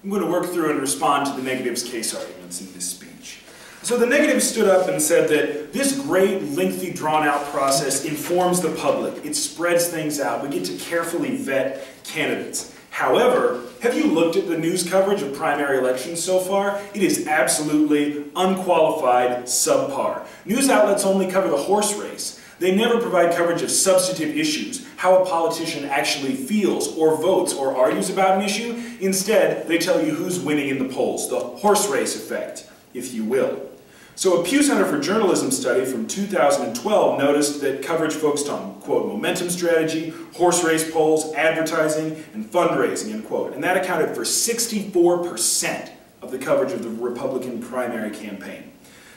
I'm going to work through and respond to the negatives case arguments in this speech. So the negatives stood up and said that this great, lengthy, drawn-out process informs the public. It spreads things out. We get to carefully vet candidates. However, have you looked at the news coverage of primary elections so far? It is absolutely unqualified, subpar. News outlets only cover the horse race. They never provide coverage of substantive issues, how a politician actually feels or votes or argues about an issue. Instead, they tell you who's winning in the polls, the horse race effect, if you will. So a Pew Center for Journalism study from 2012 noticed that coverage focused on, quote, momentum strategy, horse race polls, advertising, and fundraising, end quote. And that accounted for 64% of the coverage of the Republican primary campaign.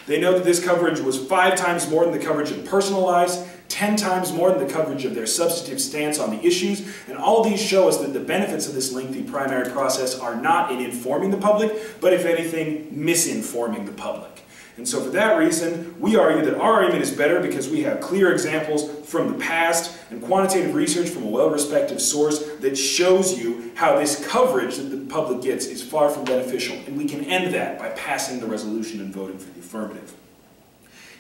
They note that this coverage was 5 times more than the coverage of personal lives, 10 times more than the coverage of their substantive stance on the issues, and all of these show us that the benefits of this lengthy primary process are not in informing the public, but if anything, misinforming the public. And so for that reason, we argue that our argument is better because we have clear examples from the past and quantitative research from a well-respected source that shows you how this coverage that the public gets is far from beneficial. And we can end that by passing the resolution and voting for the affirmative.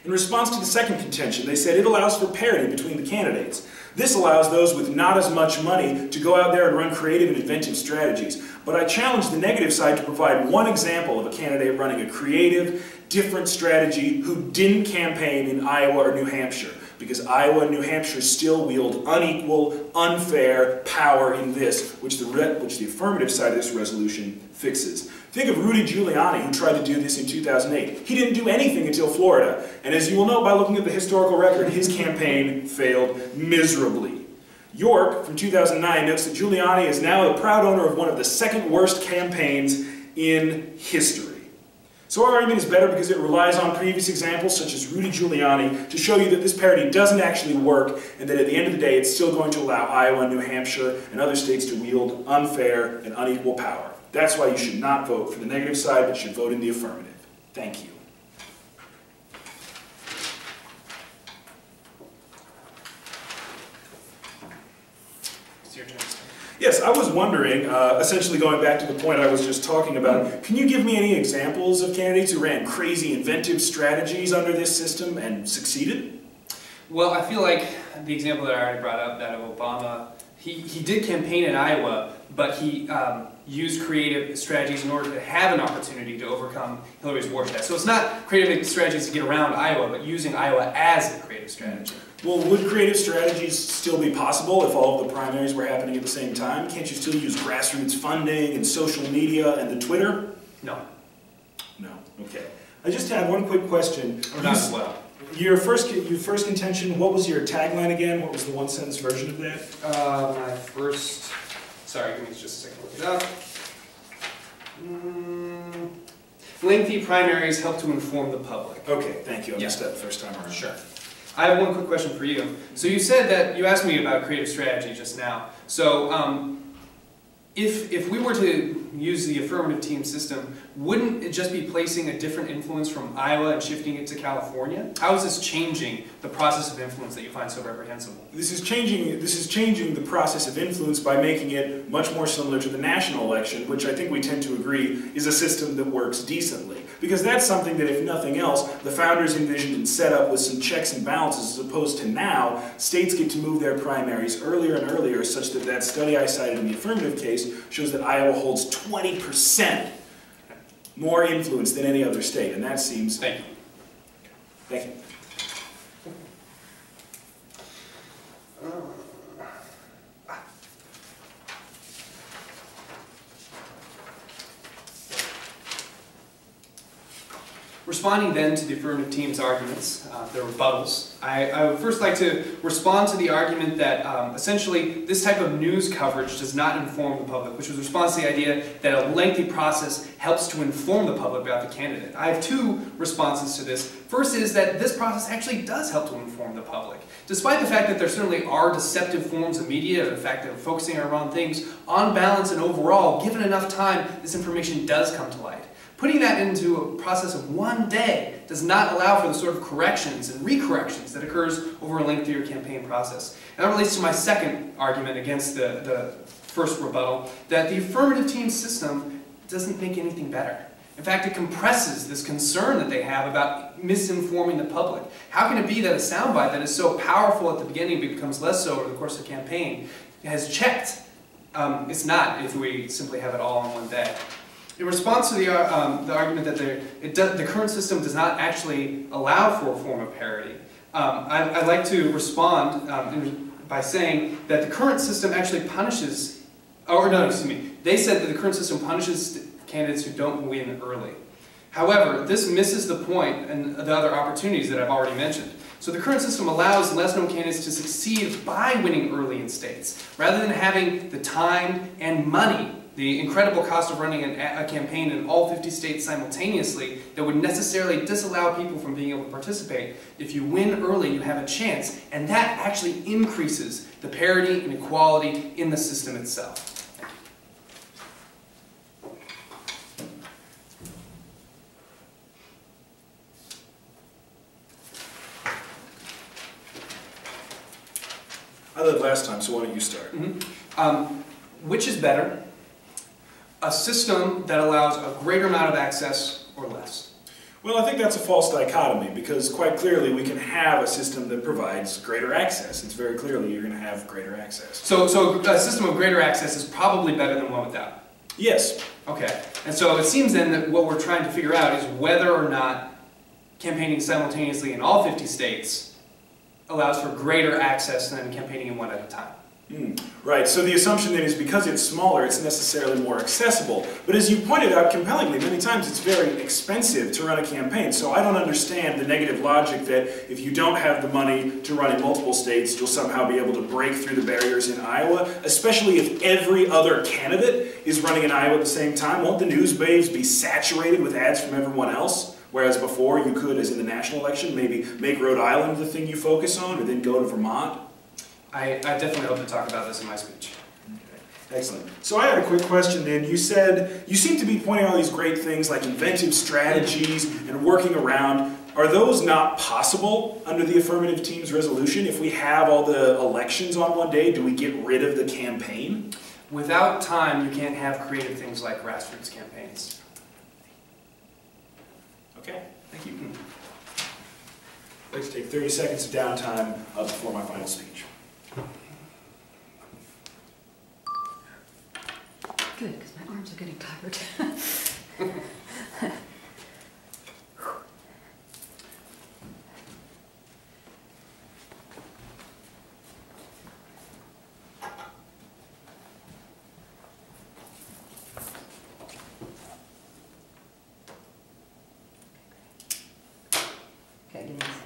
In response to the second contention, they said it allows for parity between the candidates. This allows those with not as much money to go out there and run creative and inventive strategies. But I challenge the negative side to provide one example of a candidate running a creative, different strategy who didn't campaign in Iowa or New Hampshire, because Iowa and New Hampshire still wield unequal, unfair power in this, which the affirmative side of this resolution fixes. Think of Rudy Giuliani, who tried to do this in 2008. He didn't do anything until Florida, and as you will know by looking at the historical record, his campaign failed miserably. York, from 2009, notes that Giuliani is now the proud owner of one of the second worst campaigns in history. So our argument is better because it relies on previous examples, such as Rudy Giuliani, to show you that this parity doesn't actually work, and that at the end of the day, it's still going to allow Iowa and New Hampshire and other states to wield unfair and unequal power. That's why you should not vote for the negative side, but should vote in the affirmative. Thank you. It's your turn. Yes, I was wondering, essentially going back to the point I was just talking about, can you give me any examples of candidates who ran crazy, inventive strategies under this system and succeeded? Well, I feel like the example that I already brought up, that of Obama, he did campaign in Iowa, but he used creative strategies in order to have an opportunity to overcome Hillary's war chest. So it's not creative strategies to get around Iowa, but using Iowa as a creative strategy. Well, would creative strategies still be possible if all of the primaries were happening at the same time? Can't you still use grassroots funding and social media and the Twitter? No. No. Okay. I just had one quick question. Or not as well. Your first contention, what was your tagline again? What was the one-sentence version of that? My first... Sorry, give me just a second to look it up. Lengthy primaries help to inform the public. Okay, thank you. I missed that the first time around. Sure. I have one quick question for you. So you said that, you asked me about creative strategy just now. So if we were to use the affirmative team system, wouldn't it just be placing a different influence from Iowa and shifting it to California? How is this changing the process of influence that you find so reprehensible? This is changing the process of influence by making it much more similar to the national election, which I think we tend to agree is a system that works decently. Because that's something that, if nothing else, the founders envisioned and set up with some checks and balances, as opposed to now, states get to move their primaries earlier and earlier, such that that study I cited in the affirmative case shows that Iowa holds 20% more influence than any other state, and that seems... Thank you. Thank you. Responding then to the affirmative team's arguments, their rebuttals, I would first like to respond to the argument that essentially this type of news coverage does not inform the public, which was a response to the idea that a lengthy process helps to inform the public about the candidate. I have two responses to this. First is that this process actually does help to inform the public. Despite the fact that there certainly are deceptive forms of media, the fact that we're focusing on wrong things, on balance and overall, given enough time, this information does come to light. Putting that into a process of one day does not allow for the sort of corrections and recorrections that occurs over a lengthier campaign process. And that relates to my second argument against the first rebuttal, that the affirmative team system doesn't make anything better. In fact, it compresses this concern that they have about misinforming the public. How can it be that a soundbite that is so powerful at the beginning becomes less so over the course of the campaign has checked? It's not if we simply have it all in one day. In response to the argument that the current system does not actually allow for a form of parity, I'd like to respond by saying that the current system actually punishes, or no, excuse me, they said that the current system punishes candidates who don't win early. However, this misses the point and the other opportunities that I've already mentioned. So the current system allows less-known candidates to succeed by winning early in states, rather than having the time and money, the incredible cost of running a campaign in all 50 states simultaneously that would necessarily disallow people from being able to participate. If you win early, you have a chance, and that actually increases the parity and equality in the system itself. I led last time, so why don't you start? Which is better? A system that allows a greater amount of access or less? Well, I think that's a false dichotomy, because quite clearly we can have a system that provides greater access. It's very clearly you're going to have greater access. So a system of greater access is probably better than one without? Yes. Okay. And so it seems then that what we're trying to figure out is whether or not campaigning simultaneously in all 50 states allows for greater access than campaigning in one at a time. Right, so the assumption then is because it's smaller, it's necessarily more accessible. But as you pointed out compellingly, many times it's very expensive to run a campaign. So I don't understand the negative logic that if you don't have the money to run in multiple states, you'll somehow be able to break through the barriers in Iowa, especially if every other candidate is running in Iowa at the same time. Won't the news waves be saturated with ads from everyone else? Whereas before you could, as in the national election, maybe make Rhode Island the thing you focus on, or then go to Vermont. I definitely hope to talk about this in my speech. Okay. Excellent. So I had a quick question then. You said, you seem to be pointing out all these great things like inventive strategies and working around. Are those not possible under the affirmative team's resolution? If we have all the elections on one day, do we get rid of the campaign? Without time, you can't have creative things like grassroots campaigns. Okay, thank you. I'd like to take 30 seconds of downtime before my final speech. Good, because my arms are getting tired. Okay, give me a second.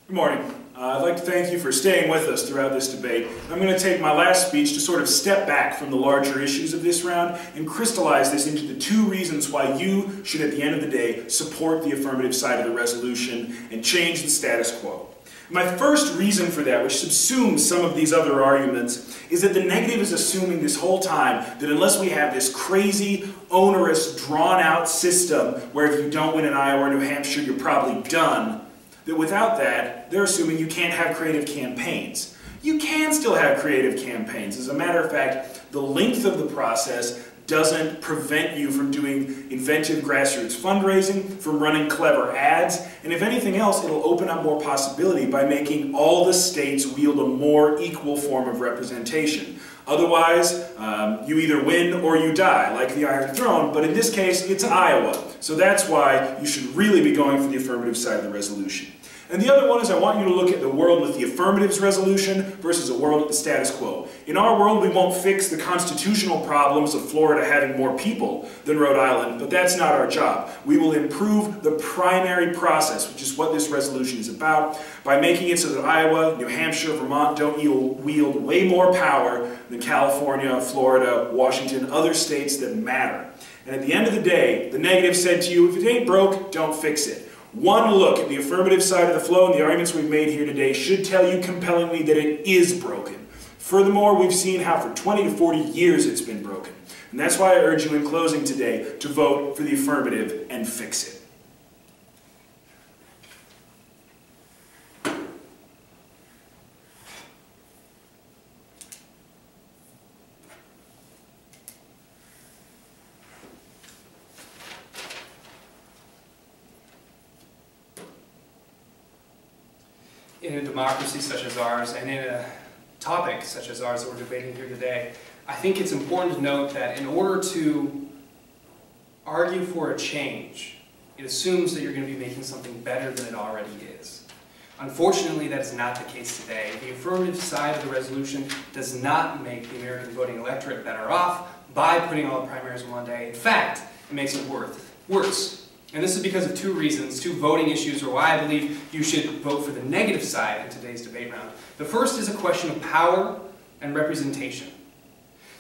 Good morning. I'd like to thank you for staying with us throughout this debate. I'm going to take my last speech to sort of step back from the larger issues of this round and crystallize this into the two reasons why you should, at the end of the day, support the affirmative side of the resolution and change the status quo. My first reason for that, which subsumes some of these other arguments, is that the negative is assuming this whole time that unless we have this crazy, onerous, drawn-out system where if you don't win in Iowa or New Hampshire, you're probably done, that without that, they're assuming you can't have creative campaigns. You can still have creative campaigns. As a matter of fact, the length of the process doesn't prevent you from doing inventive grassroots fundraising, from running clever ads, and if anything else, it'll open up more possibility by making all the states wield a more equal form of representation. Otherwise, you either win or you die, like the Iron Throne, but in this case, it's Iowa. So that's why you should really be going for the affirmative side of the resolution. And the other one is I want you to look at the world with the affirmatives resolution versus a world with the status quo. In our world, we won't fix the constitutional problems of Florida having more people than Rhode Island, but that's not our job. We will improve the primary process, which is what this resolution is about, by making it so that Iowa, New Hampshire, Vermont don't wield way more power than California, Florida, Washington, other states that matter. And at the end of the day, the negative said to you, if it ain't broke, don't fix it. One look at the affirmative side of the flow and the arguments we've made here today should tell you compellingly that it is broken. Furthermore, we've seen how for 20 to 40 years it's been broken. And that's why I urge you in closing today to vote for the affirmative and fix it. In a democracy such as ours, and in a topic such as ours that we're debating here today, I think it's important to note that in order to argue for a change, it assumes that you're going to be making something better than it already is. Unfortunately, that is not the case today. The affirmative side of the resolution does not make the American voting electorate better off by putting all the primaries in one day. In fact, it makes it worse. And this is because of two reasons, two voting issues, or why I believe you should vote for the negative side in today's debate round. The first is a question of power and representation.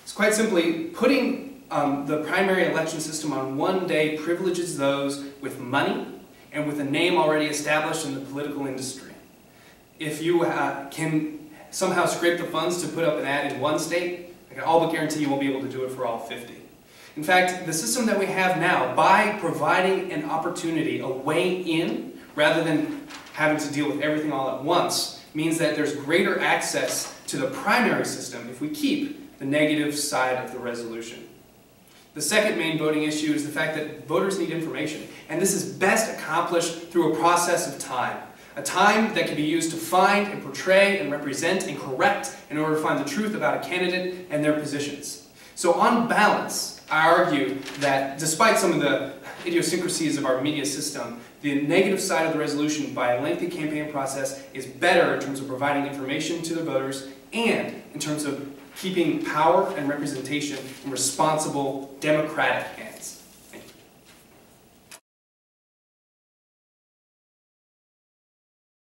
It's quite simply, putting the primary election system on one day privileges those with money and with a name already established in the political industry. If you can somehow scrape the funds to put up an ad in one state, I can all but guarantee you won't be able to do it for all 50. In fact, the system that we have now, by providing an opportunity, a way in, rather than having to deal with everything all at once, means that there's greater access to the primary system if we keep the negative side of the resolution. The second main voting issue is the fact that voters need information, and this is best accomplished through a process of time. A time that can be used to find and portray and represent and correct in order to find the truth about a candidate and their positions. So on balance, I argue that despite some of the idiosyncrasies of our media system, the negative side of the resolution by a lengthy campaign process is better in terms of providing information to the voters and in terms of keeping power and representation in responsible, democratic hands.